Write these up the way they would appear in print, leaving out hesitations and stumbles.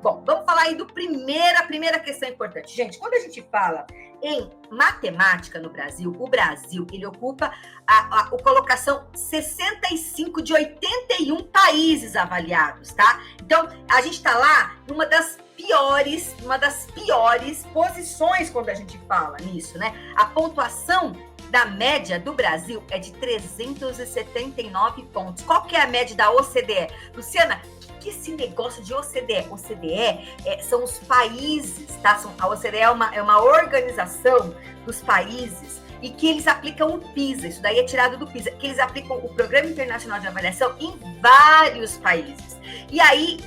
Bom, vamos falar aí a primeira questão importante. Gente, quando a gente fala em matemática no Brasil, o Brasil, ele ocupa a colocação 65 de 81 países avaliados, tá? Então, a gente tá lá numa das piores posições quando a gente fala nisso, né? A pontuação da média do Brasil é de 379 pontos. Qual que é a média da OCDE? Luciana, que esse negócio de OCDE? OCDE são os países, tá? A OCDE é uma organização dos países e que eles aplicam o PISA, isso daí é tirado do PISA, que eles aplicam o Programa Internacional de Avaliação em vários países. E aí,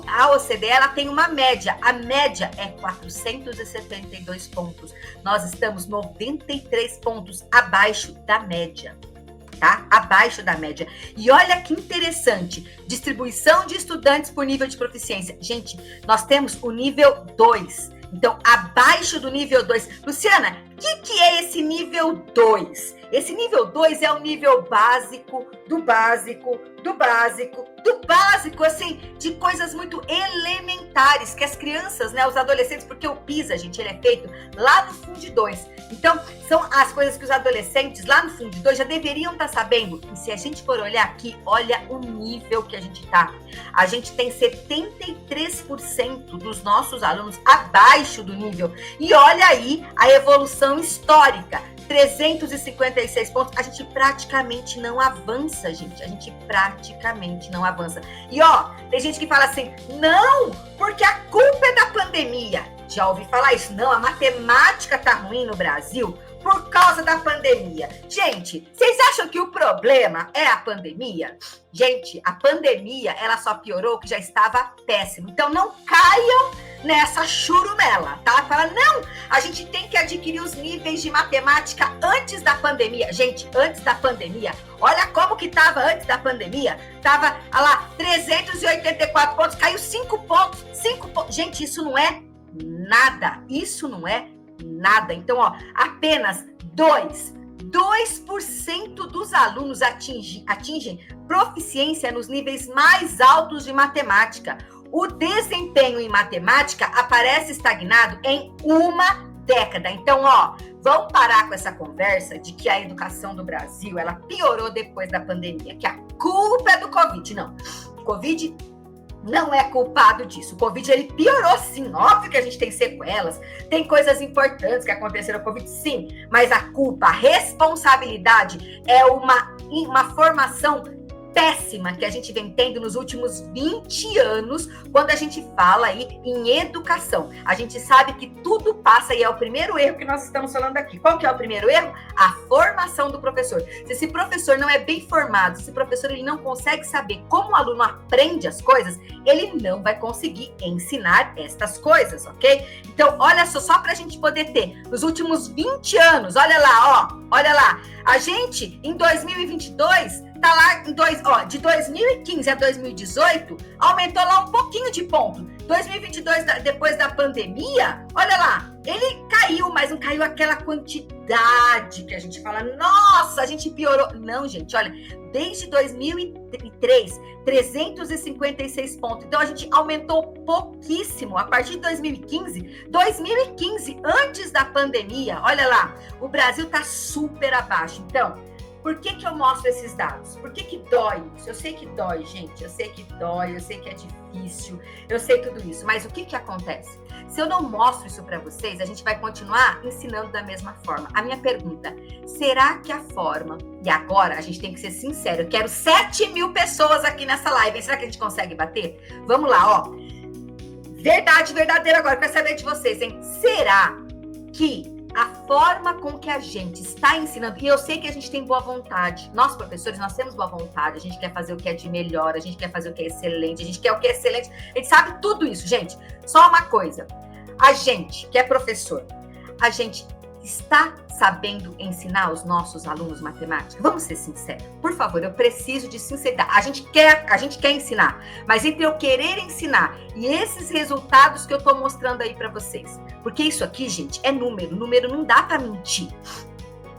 a OCDE, ela tem uma média, a média é 472 pontos. Nós estamos 93 pontos abaixo da média. Tá? Abaixo da média. E olha que interessante, distribuição de estudantes por nível de proficiência. Gente, nós temos o nível 2. Então, abaixo do nível 2. Luciana, o que é esse nível 2? Esse nível 2 é o nível básico, do básico, assim, de coisas muito elementares, que as crianças, né, os adolescentes, porque o PISA, gente, ele é feito lá no Fundo 2. Então, são as coisas que os adolescentes lá no Fundo 2 já deveriam estar sabendo. E se a gente for olhar aqui, olha o nível que a gente tá. A gente tem 73% dos nossos alunos abaixo do nível. E olha aí a evolução histórica. 356 pontos, a gente praticamente não avança, gente. A gente praticamente não avança. E ó, tem gente que fala assim, não, porque a culpa é da pandemia. Já ouvi falar isso? Não, a matemática tá ruim no Brasil por causa da pandemia. Gente, vocês acham que o problema é a pandemia? Gente, a pandemia, ela só piorou que já estava péssimo. Então não caiam nessa churumela, tá? Fala, não, a gente tem que adquirir os níveis de matemática antes da pandemia. Gente, antes da pandemia, olha como que tava antes da pandemia. Tava, olha lá, 384 pontos, caiu 5 pontos. Gente, isso não é nada. Isso não é nada. Então, ó, apenas 2% dos alunos atingem proficiência nos níveis mais altos de matemática. O desempenho em matemática aparece estagnado em uma década. Então, ó, vamos parar com essa conversa de que a educação do Brasil, ela piorou depois da pandemia, que a culpa é do Covid. Não, o Covid não é culpado disso. O Covid, ele piorou sim. Óbvio que a gente tem sequelas, tem coisas importantes que aconteceram no Covid, sim. Mas a culpa, a responsabilidade é uma formação péssima que a gente vem tendo nos últimos 20 anos, quando a gente fala aí em educação. A gente sabe que tudo passa, e é o primeiro erro que nós estamos falando aqui. Qual que é o primeiro erro? A formação do professor. Se esse professor não é bem formado, se esse professor ele não consegue saber como o aluno aprende as coisas, ele não vai conseguir ensinar estas coisas, ok? Então, olha só para a gente poder ter, nos últimos 20 anos, olha lá, a gente, em 2022, tá lá de 2015 a 2018, aumentou lá um pouquinho de ponto. 2022, depois da pandemia, olha lá, ele caiu, mas não caiu aquela quantidade que a gente fala, nossa, a gente piorou. Não, gente, olha, desde 2003, 356 pontos. Então, a gente aumentou pouquíssimo. A partir de 2015, antes da pandemia, olha lá, o Brasil tá super abaixo. Então, por que eu mostro esses dados? Por que dói isso? Eu sei que dói, gente. Eu sei que dói, eu sei que é difícil, eu sei tudo isso. Mas o que acontece? Se eu não mostro isso para vocês, a gente vai continuar ensinando da mesma forma. A minha pergunta, será que a forma... E agora, a gente tem que ser sincero, eu quero 7.000 pessoas aqui nessa live. Será que a gente consegue bater? Vamos lá, ó. Verdade verdadeira agora, quero saber de vocês, hein? Será que a forma com que a gente está ensinando, e eu sei que a gente tem boa vontade, nós professores, nós temos boa vontade, a gente quer fazer o que é de melhor, a gente quer fazer o que é excelente, a gente quer o que é excelente, a gente sabe tudo isso, gente. Só uma coisa, a gente que é professor, a gente está sabendo ensinar os nossos alunos matemática? Vamos ser sinceros. Por favor, eu preciso de sinceridade. A gente quer ensinar, mas entre eu querer ensinar e esses resultados que eu estou mostrando aí para vocês, porque isso aqui, gente, é número. Número não dá para mentir,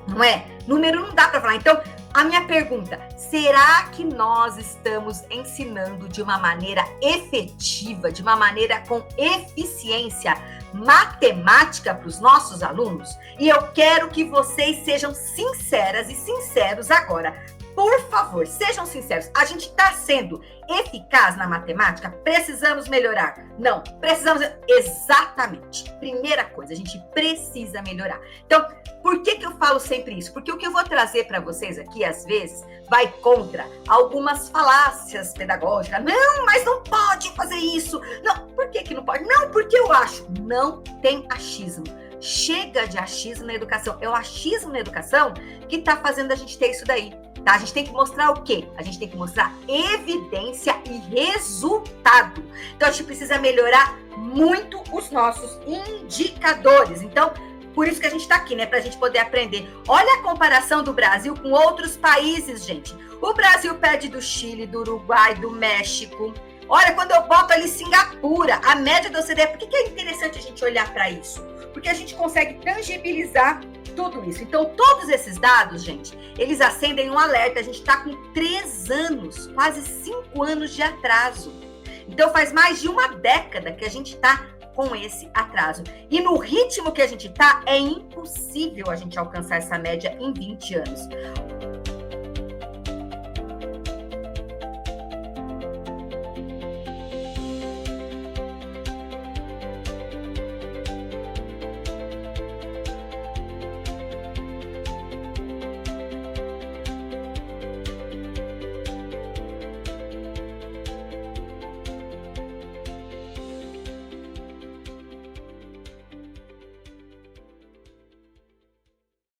não é? Número não dá para falar. Então, A minha pergunta, será que nós estamos ensinando de uma maneira efetiva, de uma maneira com eficiência matemática para os nossos alunos? E eu quero que vocês sejam sinceras e sinceros agora. Por favor, sejam sinceros. A gente está sendo eficaz na matemática? Precisamos melhorar? Não, precisamos... Exatamente. Primeira coisa, a gente precisa melhorar. Então, por que eu falo sempre isso? Porque o que eu vou trazer para vocês aqui, às vezes, vai contra algumas falácias pedagógicas. Não, mas não pode fazer isso. Não, por que não pode? Não, porque eu acho. Não tem achismo. Chega de achismo na educação. É o achismo na educação que está fazendo a gente ter isso daí. Tá? A gente tem que mostrar o quê? A gente tem que mostrar evidência e resultado. Então, a gente precisa melhorar muito os nossos indicadores. Então, por isso que a gente está aqui, né? Para a gente poder aprender. Olha a comparação do Brasil com outros países, gente. O Brasil perde do Chile, do Uruguai, do México. Olha, quando eu boto ali Singapura, a média da OCDE, por que é interessante a gente olhar para isso? Porque a gente consegue tangibilizar tudo isso. Então, todos esses dados, gente, eles acendem um alerta. A gente está com 3 anos, quase 5 anos de atraso. Então, faz mais de uma década que a gente está com esse atraso. E no ritmo que a gente está, é impossível a gente alcançar essa média em 20 anos.